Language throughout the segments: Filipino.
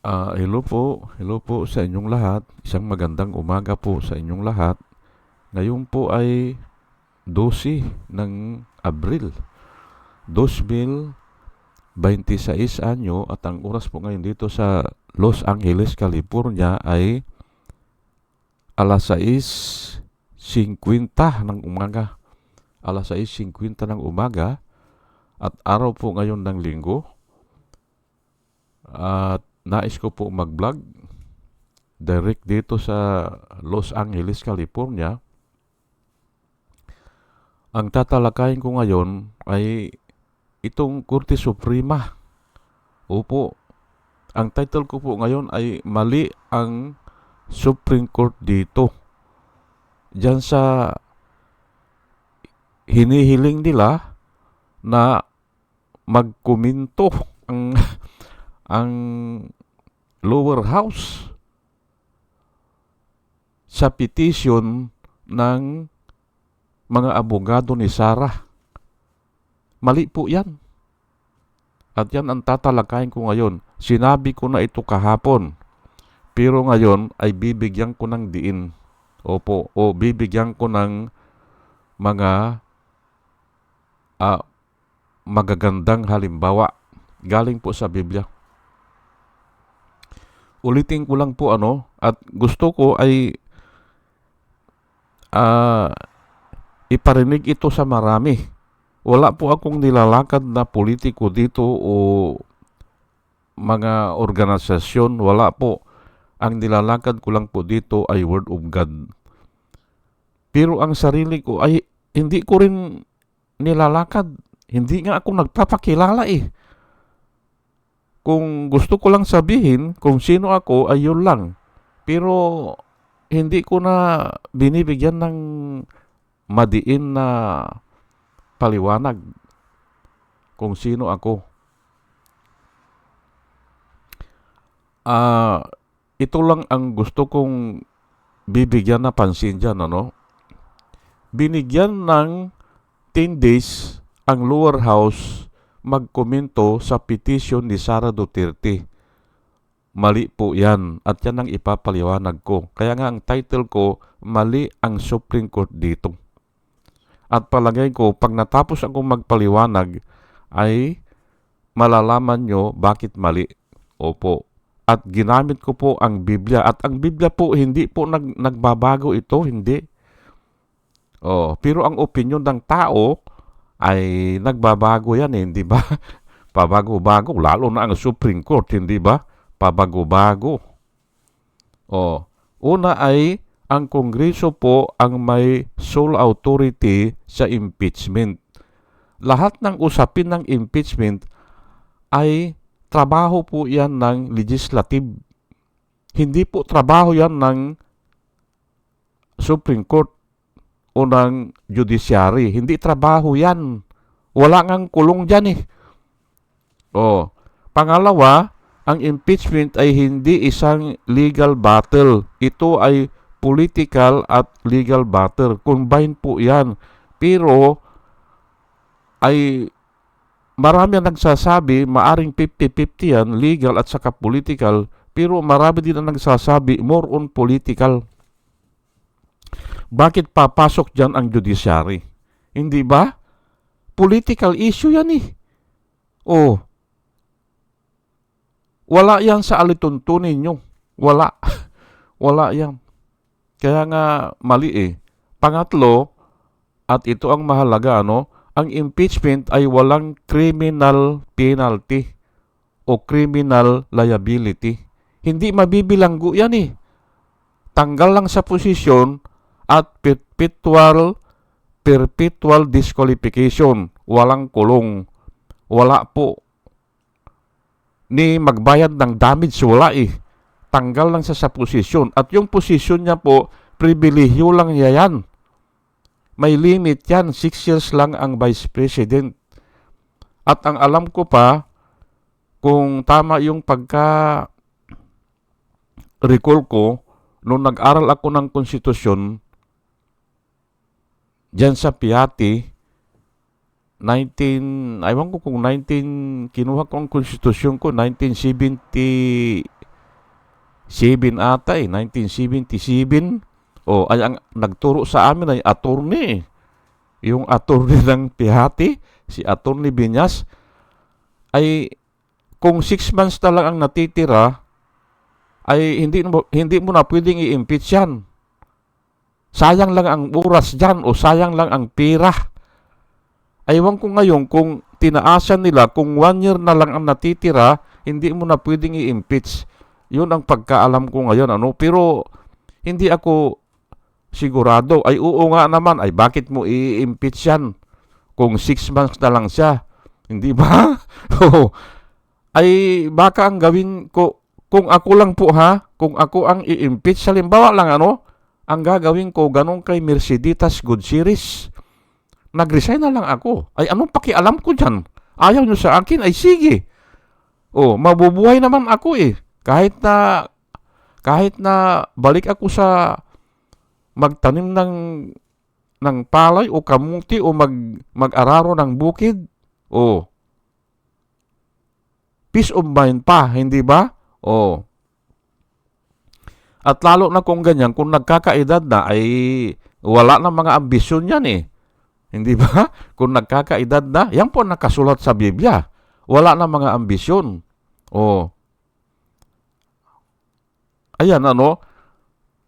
Hello po sa inyong lahat. Isang magandang umaga po sa inyong lahat. Ngayon po ay 12 ng Abril, 2026 anyo at ang oras po ngayon dito sa Los Angeles, California ay alas 6:50 ng umaga. Alas 6:50 ng umaga at araw po ngayon ng linggo at nais ko po mag-vlog direct dito sa Los Angeles, California. Ang tatalakayin ko ngayon ay itong Korte Suprema. Opo, ang title ko po ngayon ay Mali ang Supreme Court dito. Diyan sa hinihiling nila na magkomento ang ang lower house sa petition ng mga abogado ni Sarah. Mali po yan. At yan ang tatalakayin ko ngayon. Sinabi ko na ito kahapon. Pero ngayon ay bibigyan ko ng diin. Opo, o bibigyan ko ng mga magagandang halimbawa. Galing po sa Biblia. Ulitin ko lang po at gusto ko ay iparinig ito sa marami. Wala po akong nilalakad na politiko dito o mga organisasyon. Wala po. Ang nilalakad ko lang po dito ay Word of God. Pero ang sarili ko ay hindi ko rin nilalakad. Hindi nga ako nagpapakilala eh. Kung gusto ko lang sabihin kung sino ako ay yun lang. Pero hindi ko na binibigyan ng madiin na paliwanag kung sino ako. Ito lang ang gusto kong bibigyan na pansin dyan, Binigyan ng 10 days ang lower house magkomento sa petition ni Sara Duterte. Mali po yan at yan ang ipapaliwanag ko. Kaya nga ang title ko, Mali ang Supreme Court dito. At palagay ko, pag natapos akong magpaliwanag, ay malalaman nyo bakit mali. Opo. At ginamit ko po ang Biblia. At ang Biblia po, hindi po nagbabago ito, hindi. Pero ang opinion ng tao ay nagbabago yan, hindi ba? Pabago-bago, lalo na ang Supreme Court, hindi ba? Pabago-bago. Una ay ang Kongreso po ang may sole authority sa impeachment. Lahat ng usapin ng impeachment ay trabaho po yan ng legislative. Hindi po trabaho yan ng Supreme Court o ng judiciary. Hindi trabaho yan. Wala ngang kulong dyan eh. Pangalawa, ang impeachment ay hindi isang legal battle. Ito ay political at legal battle. Combine po yan. Pero ay marami ang nagsasabi, maaring 50-50 yan, legal at saka political. Pero marami din ang nagsasabi, more on political. Bakit papasok dyan ang judiciary? Hindi ba? Political issue yan eh. Wala yan sa alituntunin nyo. Wala. Wala yan. Kaya nga mali eh. Pangatlo, at ito ang mahalaga, ang impeachment ay walang criminal penalty o criminal liability. Hindi mabibilanggo yan eh. Tanggal lang sa posisyon at perpetual disqualification. Walang kulong. Wala po. Ni magbayad ng damage, wala eh. Tanggal lang sa posisyon. At yung posisyon niya po, pribilehyo lang niya yan. May limit yan. 6 years lang ang Vice President. At ang alam ko pa, kung tama yung pagka-recall ko, nung nag-aral ako ng konstitusyon, dyan sa Piatti, kinuha ko ang konstitusyon ko, 1970, ata 1977. Ay ang nagturo sa amin ay attorney. Yung attorney ng Pihati, si Attorney Binyas, ay kung 6 months na lang ang natitira, ay hindi mo na pwedeng i-impeach yan. Sayang lang ang oras dyan o sayang lang ang pera. Aywan ko ngayon kung tinaasan nila, kung 1 year na lang ang natitira, hindi mo na pwedeng i-impeach. Yun ang pagkaalam ko ngayon. Pero hindi ako sigurado. Ay oo nga naman, ay bakit mo i-impeach yan kung 6 months na lang siya? Hindi ba? Ay baka ang gawin ko, kung ako lang po kung ako ang i-impeach, halimbawa lang ang gagawin ko, ganun kay Merceditas Gutierrez, nag-resign na lang ako. Ay anong pakialam ko dyan? Ayaw nyo sa akin, ay sige. Mabubuhay naman ako eh. Kahit na balik ako sa magtanim ng palay o kamuti o mag-araro ng bukid. Peace of mind pa, hindi ba? At lalo na kung ganyan, kung nagkakaedad na, ay wala na mga ambisyon yan eh. Hindi ba? Kung nagkakaedad na, yan po nakasulat sa Biblia. Wala na mga ambisyon. Ayan,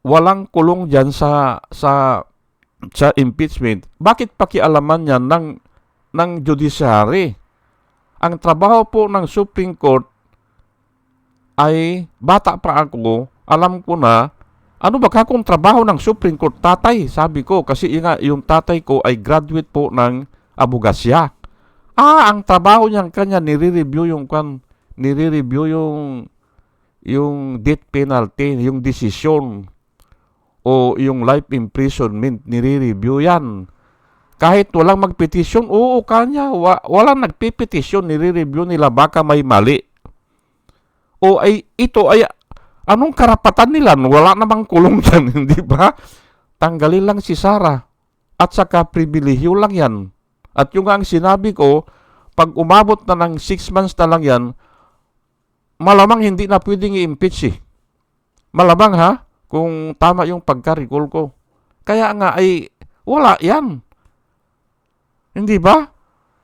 walang kulong dyan sa impeachment. Bakit pakialaman yan ng judiciary? Ang trabaho po ng Supreme Court ay, bata pa ako, alam ko na, ano ba kung trabaho ng Supreme Court? Tatay, sabi ko, kasi yung tatay ko ay graduate po ng abogasya. Ang trabaho niyan kanya, nire-review yung death penalty, yung decision, o yung life imprisonment, nire-review yan. Kahit walang magpetisyon, kanya, walang nagpipetisyon, nire-review nila, baka may mali. Anong karapatan nila? Wala namang kulong dyan, hindi ba? Tanggalin lang si Sara. At saka pribilehiyo lang yan. At yung ang sinabi ko, pag umabot na ng 6 months na lang yan, malamang hindi na pwedeng i-impeach eh. Malamang kung tama yung pagka-recall ko. Kaya nga ay wala yan. Hindi ba?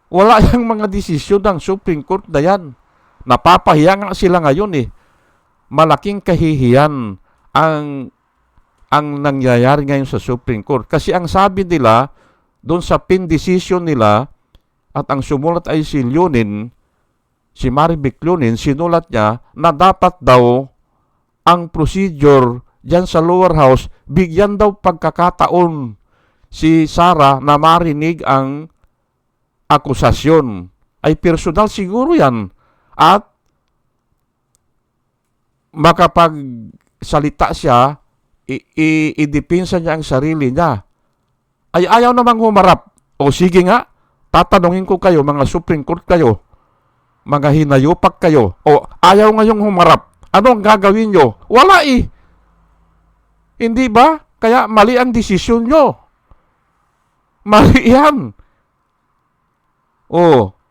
Wala yung mga desisyon ng Supreme Court na yan. Napapahiya nga sila ngayon eh. Malaking kahihiyan ang nangyayari ngayon sa Supreme Court. Kasi ang sabi nila, doon sa pin decision nila, at ang sumulat ay si Marivic Leonin, sinulat niya na dapat daw ang procedure dyan sa lower house, bigyan daw pagkakataon si Sara na marinig ang akusasyon. Ay personal siguro yan. At makapagsalita siya, i-depensa niya ang sarili niya. Ay ayaw namang humarap. Sige nga, tatanungin ko kayo, mga Supreme Court kayo, mga hinayupak kayo, ayaw ngayong humarap. Ano ang gagawin nyo? Wala eh. Hindi ba? Kaya mali ang desisyon nyo. Mali yan.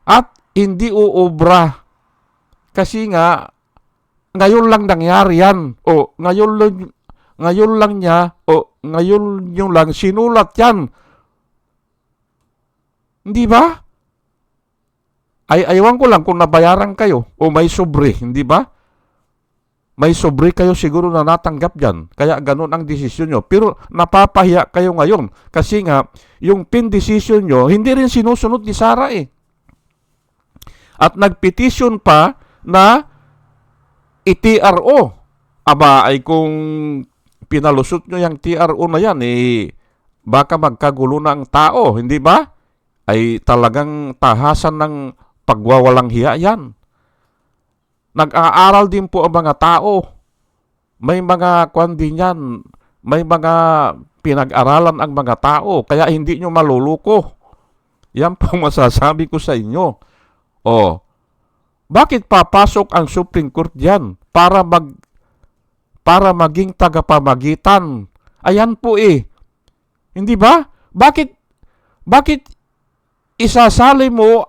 At hindi uobra. Kasi nga, ngayon lang nangyari yan. Ngayon lang nyo lang sinulat yan. Hindi ba? Ay ayawan ko lang kung nabayaran kayo o may sobre, hindi ba? May sobre kayo siguro na natanggap dyan. Kaya ganun ang desisyon nyo. Pero napapahiya kayo ngayon. Kasi nga, yung pin decision nyo, hindi rin sinusunod ni Sara eh. At nagpetition pa na i-TRO. Ay kung pinalusot nyo yung TRO na yan, baka magkagulo na ang tao, hindi ba? Ay talagang tahasan ng pagwawalang hiya yan. Nag-aaral din po ang mga tao. May mga din yan. May mga pinag-aralan ang mga tao. Kaya hindi nyo maluluko. Yan po masasabi ko sa inyo. Bakit papasok ang Supreme Court diyan? Para maging tagapamagitan. Ayan po eh. Hindi ba? Bakit isasali mo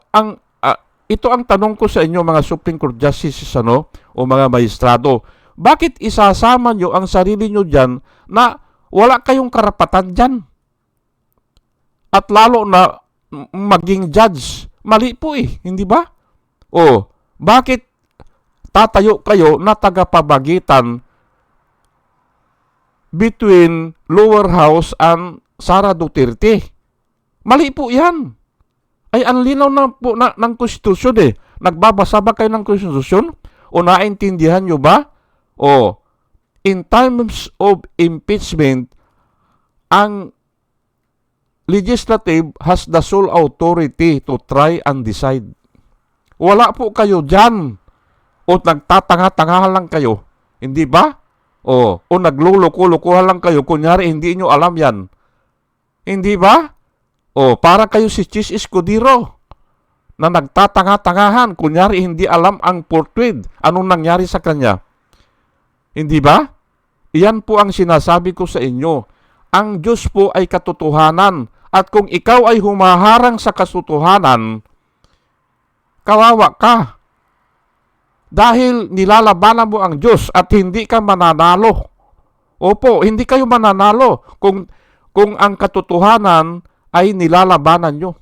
ito ang tanong ko sa inyo mga Supreme Court Justices o mga maestrado. bakit isasama nyo ang sarili nyo dyan na wala kayong karapatan dyan? At lalo na maging judge, mali po hindi ba? O, bakit tatayo kayo na tagapabagitan between lower house and Sara Duterte? Mali po yan. Ay, ang linaw na po ng konstitusyon Nagbabasa ba kayo ng konstitusyon? O naintindihan nyo ba? O, in times of impeachment, ang legislative has the sole authority to try and decide. Wala po kayo dyan. O nagtatanga-tangahan lang kayo. Hindi ba? O nagluluko-lukuhan lang kayo. Kunyari, hindi nyo alam yan. Hindi ba? O, para kayo si Chis Escudero na nagtatanga-tangahan. Kunyari, hindi alam ang portrait. Anong nangyari sa kanya? Hindi ba? Iyan po ang sinasabi ko sa inyo. Ang Diyos po ay katotohanan. At kung ikaw ay humaharang sa katotohanan, kawawa ka. Dahil nilalabanan mo ang Diyos at hindi ka mananalo. Opo, hindi kayo mananalo kung ang katotohanan ay nilalabanan nyo.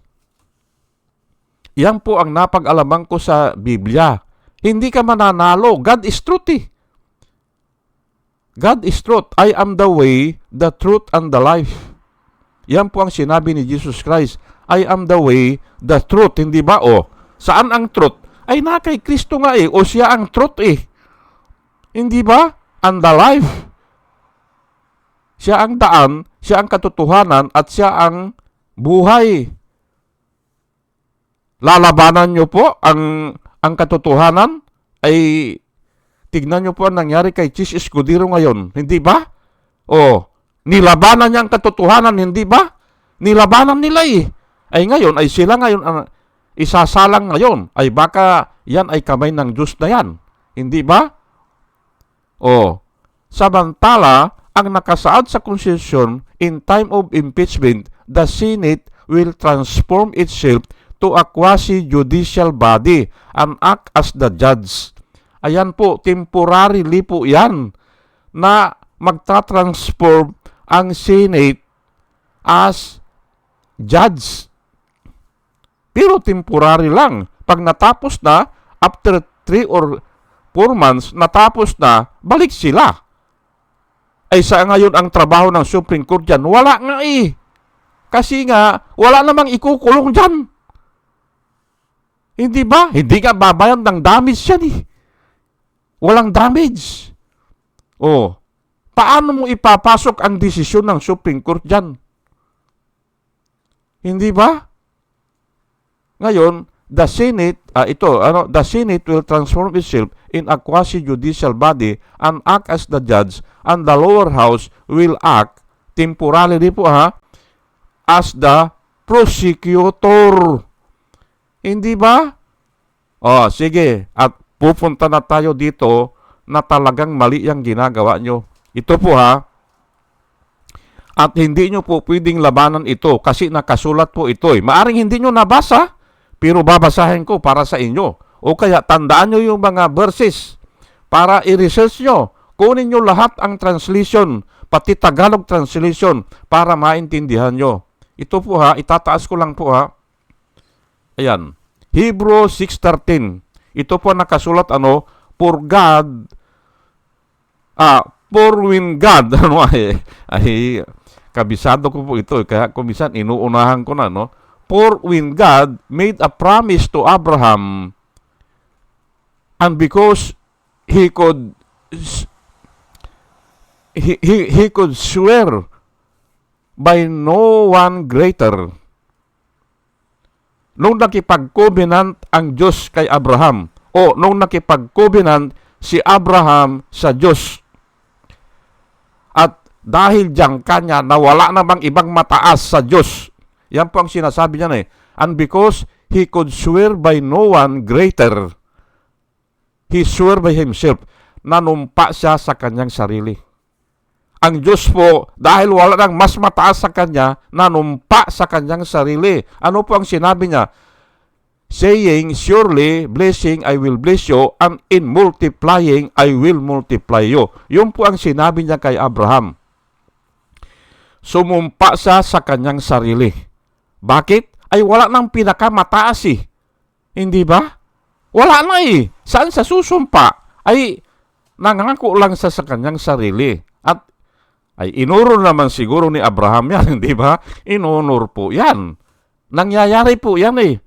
Yan po ang napag-alaman ko sa Biblia. Hindi ka mananalo. God is truth God is truth. I am the way, the truth, and the life. Yan po ang sinabi ni Jesus Christ. I am the way, the truth. Hindi ba? O, saan ang truth? Ay, na kay Kristo nga O siya ang truth Hindi ba? And the life. Siya ang daan, siya ang katotohanan, at siya ang buhay. Lalabanan nyo po ang katotohanan? Ay, tignan nyo po ang nangyari kay Chis Escudero ngayon. Hindi ba? O, nilabanan niya ang katotohanan, hindi ba? Nilabanan nila Ay ngayon, ay sila ngayon ang isasalang ngayon. Ay baka yan ay kamay ng Diyos na yan. Hindi ba? O, samantala, ang nakasaad sa Constitution, in time of impeachment, the Senate will transform itself to a quasi-judicial body and act as the judge. Ayan po, temporarily po yan na magta-transform ang Senate as judge. Pero temporary lang. Pag natapos na, after 3 or 4 months, natapos na, balik sila. Ay sa ngayon ang trabaho ng Supreme Court dyan, wala nga Kasi nga, wala namang ikukulong dyan. Hindi ba? Hindi ka babayan ng damage yan Walang damage. O, paano mo ipapasok ang desisyon ng Supreme Court dyan? Hindi ba? Ngayon, the Senate, the Senate will transform itself in a quasi-judicial body and act as the judge, and the lower house will act temporarily po as the prosecutor. Hindi ba? O, sige. At pupunta na tayo dito na talagang mali ang ginagawa nyo. Ito po At hindi nyo po pwedeng labanan ito kasi nakasulat po ito Maaring hindi nyo nabasa, pero babasahin ko para sa inyo. O kaya tandaan nyo yung mga verses para i-research nyo. Kunin nyo lahat ang translation, pati Tagalog translation para maintindihan nyo. Ito po itataas ko lang po Ayan. Hebrew 6:13. Ito po nakasulat for God, for when God, kabisado ko po ito, kaya kumisan inuunahan ko na, For when God made a promise to Abraham, and because he could swear by no one greater. Nung nakipag-covenant ang Diyos kay Abraham, o nung nakipag-covenant si Abraham sa Diyos, at dahil diyan kanya na wala namang ibang mataas sa Diyos, yan po ang sinasabi niya and because he could swear by no one greater, he swore by himself, nanumpa siya sa kanyang sarili. Ang Diyos po, dahil wala nang mas mataas sa kanya, nanumpa sa kanyang sarili. Ano po ang sinabi niya? saying, surely, blessing, I will bless you, and in multiplying, I will multiply you. Yun po ang sinabi niya kay Abraham. Sumumpa siya sa kanyang sarili. Bakit? Ay wala nang pinakamataas eh. Hindi ba? Wala na eh. Saan sa susumpa? Ay nangako lang siya sa kanyang sarili. At ay inuro naman siguro ni Abraham yan, hindi ba? Inunor po yan. Nangyayari po yan eh.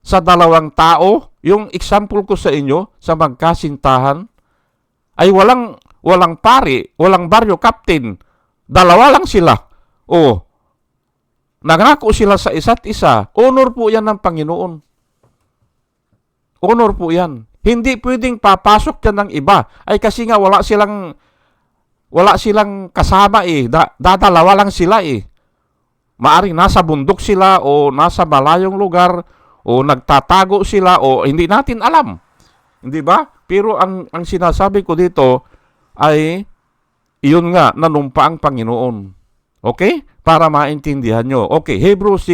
Sa dalawang tao, yung example ko sa inyo, sa magkasintahan, ay walang pari, walang baryo captain. Dalawa lang sila. O, nangako sila sa isa't isa. Honor po yan ng Panginoon. Honor po yan. Hindi pwedeng papasok yan ng iba. Ay kasi nga wala silang kasama eh. Dadalawa lang sila eh. Maaring nasa bundok sila o nasa malayong lugar o nagtatago sila o hindi natin alam. Hindi ba? Pero ang sinasabi ko dito ay iyon nga, nanumpa ang Panginoon. Okay? Para maintindihan nyo. Okay, Hebrews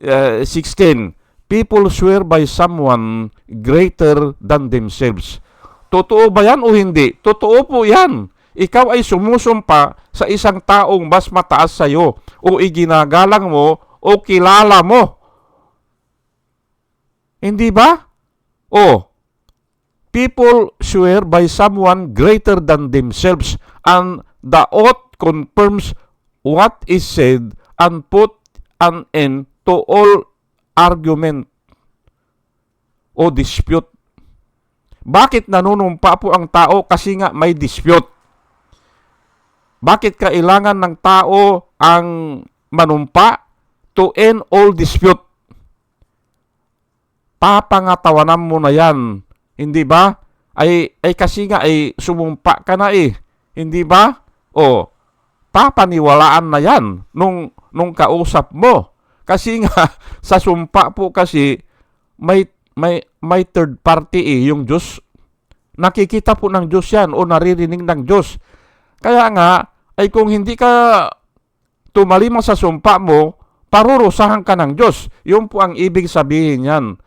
6:16. People swear by someone greater than themselves. Totoo ba yan o hindi? Totoo po yan. Ikaw ay sumusumpa sa isang taong mas mataas sa iyo o iginagalang mo o kilala mo. Hindi ba? O, people swear by someone greater than themselves and the oath confirms what is said and put an end to all argument o dispute. Bakit nanunumpa po ang tao? Kasi nga may dispute. Bakit kailangan ng tao ang manumpa? To end all dispute. Papangatawanan mo na yan. Hindi ba? Ay kasi nga ay sumumpa ka na eh. Hindi ba? O, papaniwalaan na yan nung kausap mo. Kasi nga, sa sumpa po kasi, may third party eh, yung Diyos. Nakikita po ng Diyos yan o naririnig ng Diyos. Kaya nga, ay kung hindi ka tumalima sa sumpa mo, parurusahan ka ng Diyos. Yun po ang ibig sabihin yan.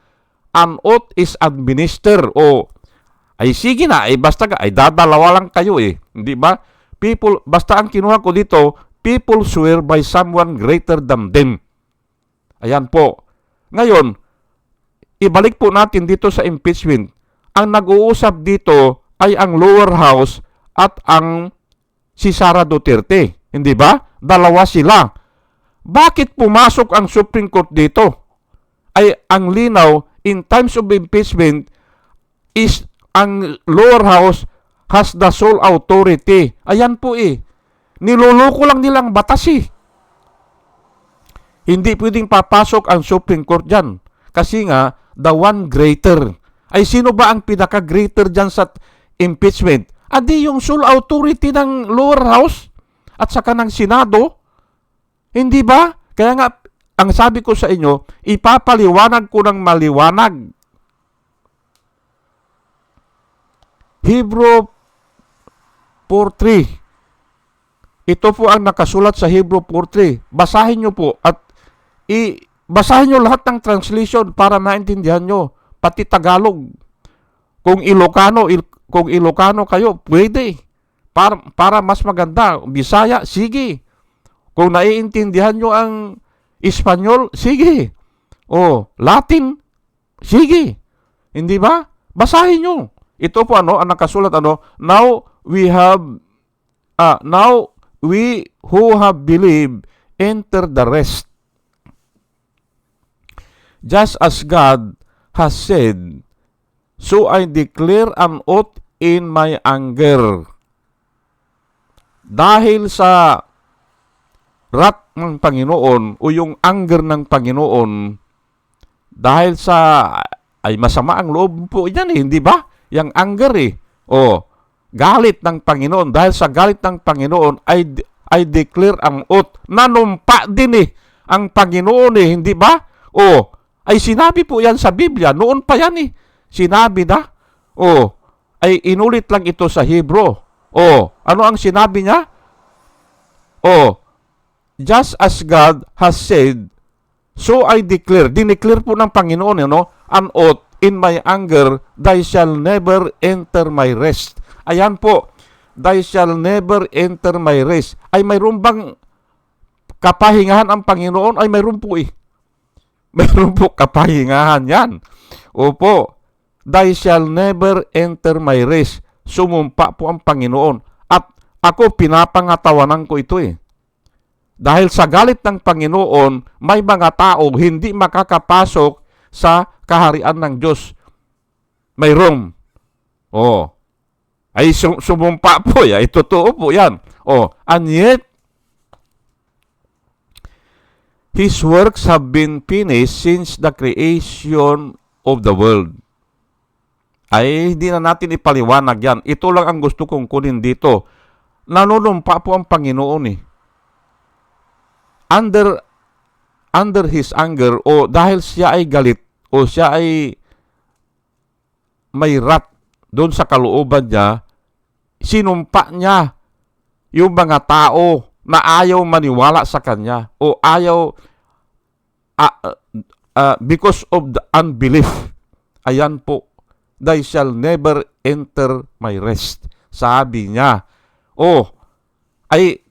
An oath is administered. O, ay sige na, ay basta ay dadalawa lang kayo eh. Hindi ba? People, basta ang kinuha ko dito, people swear by someone greater than them. Ayan po. Ngayon, ibalik po natin dito sa impeachment. Ang nag-uusap dito ay ang lower house at ang si Sara Duterte. Hindi ba? Dalawa sila. Bakit pumasok ang Supreme Court dito? Ay ang linaw, in times of impeachment, is ang lower house has the sole authority. Ayan po eh. Niloloko lang nilang batas eh. Hindi pwedeng papasok ang Supreme Court dyan. Kasi nga, the one greater. Ay sino ba ang pinaka-greater dyan sa impeachment? Adi yung sole authority ng lower house at saka ng Senado. Hindi ba? Kaya nga, ang sabi ko sa inyo, ipapaliwanag ko ng maliwanag. Hebrew 4:3. Ito po ang nakasulat sa Hebrew 4:3. Basahin nyo po at basahin nyo lahat ng translation para maintindihan nyo. Pati Tagalog. Kung Ilocano kayo, pwede. Para mas maganda. Bisaya, sige. Kung naiintindihan nyo ang Espanyol, sige. O, Latin, sige. Hindi ba? Basahin nyo. Ito po ang nakasulat now we who have believed enter the rest. Just as God has said, so I declare an oath in my anger. Dahil sa wrath ng Panginoon o yung anger ng Panginoon, dahil sa ay masama ang loob po yan eh, hindi ba? Yang anger eh. O, galit ng Panginoon. Dahil sa galit ng Panginoon, I declare ang oath. Nanumpa din eh ang Panginoon eh, hindi ba? O, ay sinabi po yan sa Biblia. Noon pa yan eh. Sinabi na. O, ay inulit lang ito sa Hebrew. O, ano ang sinabi niya? O, just as God has said, So I declare, dineclare po ng Panginoon, an oath, in my anger, thy shall never enter my rest. Ayan po, thy shall never enter my rest. Ay mayroon bang kapahingahan ang Panginoon? Ay mayroon po eh. Mayroon po kapahingahan yan. Opo, thy shall never enter my rest. Sumumpa po ang Panginoon. At ako pinapangatawanan ko ito eh. Dahil sa galit ng Panginoon, may mga tao hindi makakapasok sa kaharian ng Diyos. Mayroon. Ay sumumpa po yan. Totoo po yan. And yet, His works have been finished since the creation of the world. Ay, hindi na natin ipaliwanag yan. Ito lang ang gusto kong kunin dito. Nanunumpa po ang Panginoon eh. Under His anger, o dahil siya ay galit, o siya ay may wrath doon sa kalooban niya, sinumpa niya yung mga tao na ayaw maniwala sa Kanya, o ayaw because of the unbelief. Ayan po, they shall never enter my rest. Sabi niya.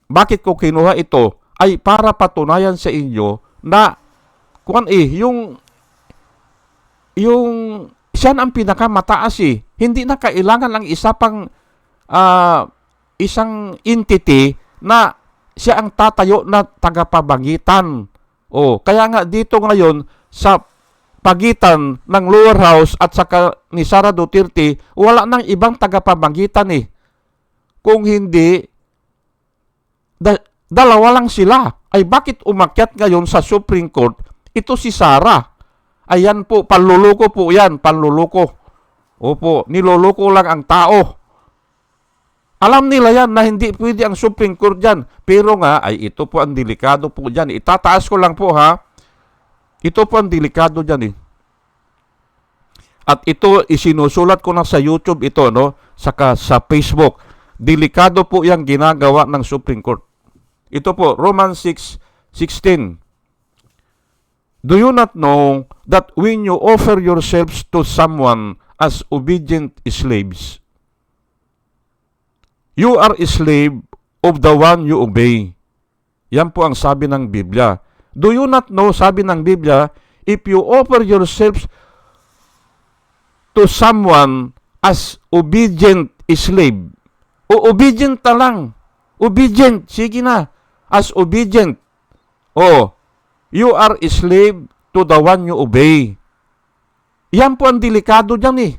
Bakit ko kinuha ito? Ay para patunayan sa inyo na yung siya ang pinakamataas eh. Hindi na kailangan ng isang entity na siya ang tatayo na tagapabangitan. Kaya nga dito ngayon sa pagitan ng lower house at saka ni Sara Duterte, wala nang ibang tagapabangitan eh. Kung hindi, dalawa lang sila. Ay bakit umakyat ngayon sa Supreme Court? Ito si Sara. Ayan po, panluloko po yan, panluloko. Opo, niloloko lang ang tao. Alam nila yan na hindi pwede ang Supreme Court dyan. Pero nga, ay ito po ang delikado po dyan. Itataas ko lang po ha. Ito po ang delikado dyan eh. At ito, isinusulat ko na sa YouTube ito, saka sa Facebook. Delikado po yung ginagawa ng Supreme Court. Ito po, Romans 6:16. Do you not know that when you offer yourselves to someone as obedient slaves, you are a slave of the one you obey? Yan po ang sabi ng Biblia. Do you not know, sabi ng Biblia, if you offer yourselves to someone as obedient slave, o obedient na lang, obedient, sige na, as obedient, you are a slave to the one you obey. Yan po ang delikado dyan eh.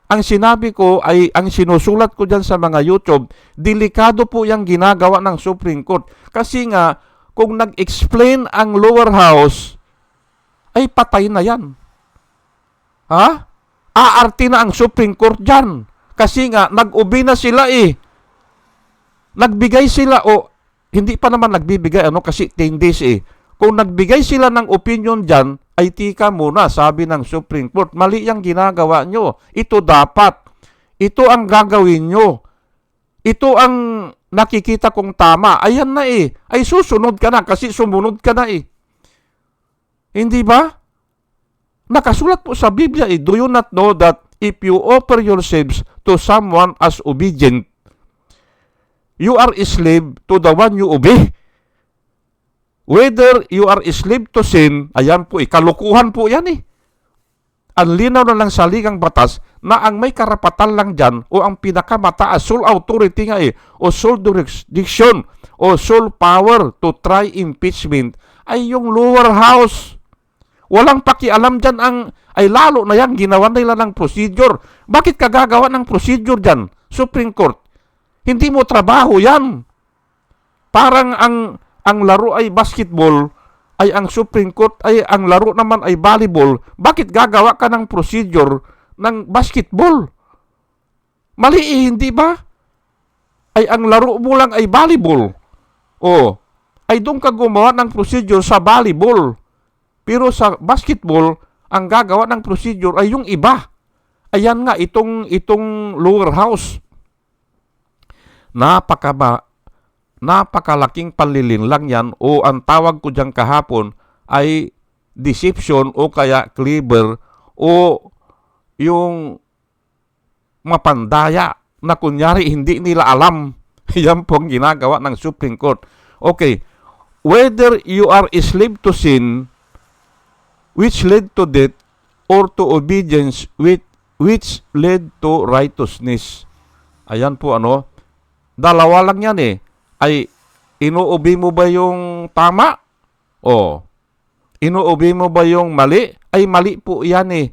Ang sinabi ko ay, ang sinusulat ko dyan sa mga YouTube, delikado po yung ginagawa ng Supreme Court. Kasi nga, kung nag-explain ang lower house, ay patay na yan. Aarti na ang Supreme Court dyan. Kasi nga, nag-obey na sila eh. Nagbigay sila, hindi pa naman nagbibigay, kasi 10 days eh. Kung nagbigay sila ng opinion dyan, ay tika muna, sabi ng Supreme Court, mali yung ginagawa nyo. Ito dapat. Ito ang gagawin nyo. Ito ang nakikita kong tama. Ayan na eh. Ay susunod ka na kasi sumunod ka na eh. Hindi ba? Nakasulat po sa Biblia eh. Do you not know that if you offer yourselves to someone as obedient, you are a slave to the one you obey? Whether you are a slave to sin, ayan po, kalukuhan po yan eh. Ang linaw na lang sa ligang batas na ang may karapatan lang dyan o ang pinakamataas, sole authority nga eh, o sole jurisdiction o sole power to try impeachment ay yung lower house. Walang pakialam dyan ay lalo na yan, ginawa nila ng procedure. Bakit ka gagawa ng procedure dyan, Supreme Court? Hindi mo trabaho yan. Parang ang laro ay basketball, ay ang Supreme Court ay ang laro naman ay volleyball. Bakit gagawa ka ng procedure ng basketball? Mali hindi ba? Ay ang laro mo lang ay volleyball. Ay doon ka gumawa ng procedure sa volleyball. Pero sa basketball, ang gagawa ng procedure ay yung iba. Ayan nga, itong lower house. Napakalaking panlilinlang yan, o ang tawag ko dyan kahapon ay deception o kaya clever o yung mapandaya na kunyari hindi nila alam. Yan po ang ginagawa ng Supreme Court. Okay, whether you are a slave to sin which led to death or to obedience which led to righteousness. Ayan po dalawa lang yan ay inuubi mo ba yung tama? O inuubi mo ba yung mali? Ay mali po yan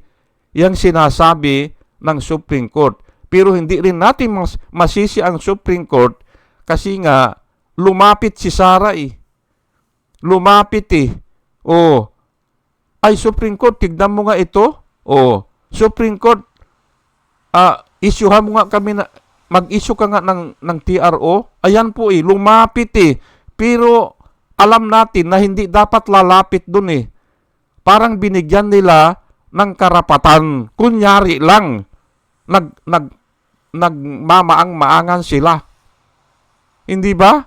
Yang sinasabi ng Supreme Court. Pero hindi rin natin masisi ang Supreme Court kasi nga lumapit si Sarah Lumapit ay Supreme Court, tignan mo nga ito. Supreme Court, isyuhan mo nga kami mag-issue ka nga ng TRO. Ayan po lumapit Pero alam natin na hindi dapat lalapit dun Parang binigyan nila ng karapatan. Kunyari lang, nagmamaang-maangan sila. Hindi ba?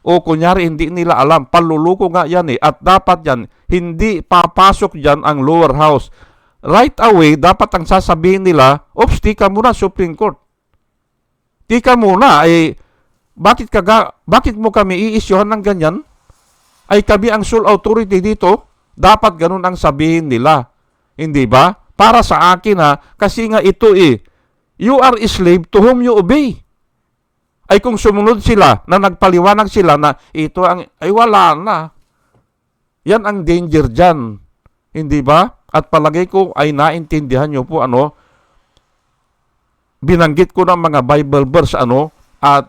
O kunyari hindi nila alam. Panluluko nga yan At dapat yan, hindi papasok dyan ang lower house. Right away, dapat ang sasabihin nila, oops, tika muna Supreme Court. Tika muna, bakit mo kami i-issuehan ng ganyan? Ay kami ang sole authority dito. Dapat ganun ang sabihin nila. Hindi ba? Para sa akin kasi nga ito you are a slave to whom you obey. Ay kung sumunod sila, na nagpaliwanag sila na ito ay wala na. Yan ang danger dyan. Hindi ba? At palagay ko ay naintindihan nyo po binanggit ko ng mga Bible verse at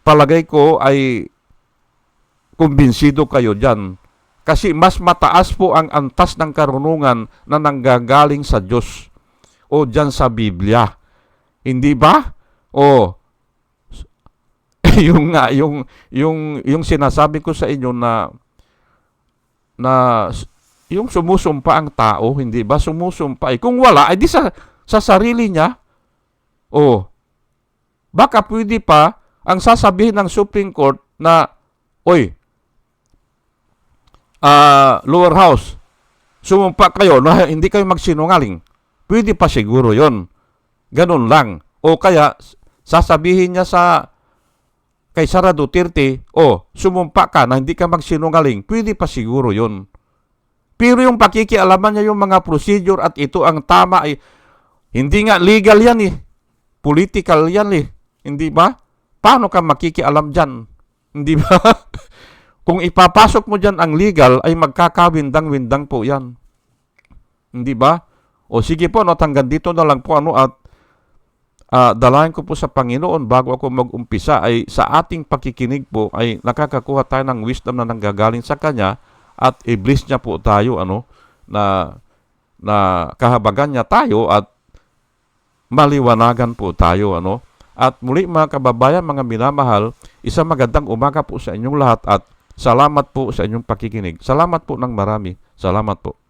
palagay ko ay kumbinsido kayo dyan. Kasi mas mataas po ang antas ng karunungan na nanggagaling sa Diyos o dyan sa Biblia. Hindi ba? yung sinasabi ko sa inyo na yung sumusumpa ang tao, hindi ba? Sumusumpa kung wala, ay di sa sarili niya. Baka pwede pa ang sasabihin ng Supreme Court na, lower house, sumumpa kayo na hindi kayo magsinungaling. Pwede pa siguro yon. Ganun lang. O kaya, sasabihin niya kay Sara Duterte, sumumpa ka na hindi ka magsinungaling. Pwede pa siguro yon. Pero yung pakikialaman niya yung mga procedure at ito ang tama hindi nga legal yan Political yan Hindi ba? Paano ka makikialam dyan? Hindi ba? Kung ipapasok mo dyan ang legal, ay magkakawindang-windang po yan. Hindi ba? Sige po, hanggang dito na lang po at dalayan ko po sa Panginoon bago ako mag-umpisa ay sa ating pakikinig po ay nakakakuha tayo ng wisdom na nanggagaling sa Kanya at i-bless niya po tayo na kahabagan niya tayo at maliwanagan po tayo At muli mga kababayan, mga minamahal, isang magandang umaga po sa inyong lahat at salamat po sa inyong pakikinig. Salamat po ng marami. Salamat po.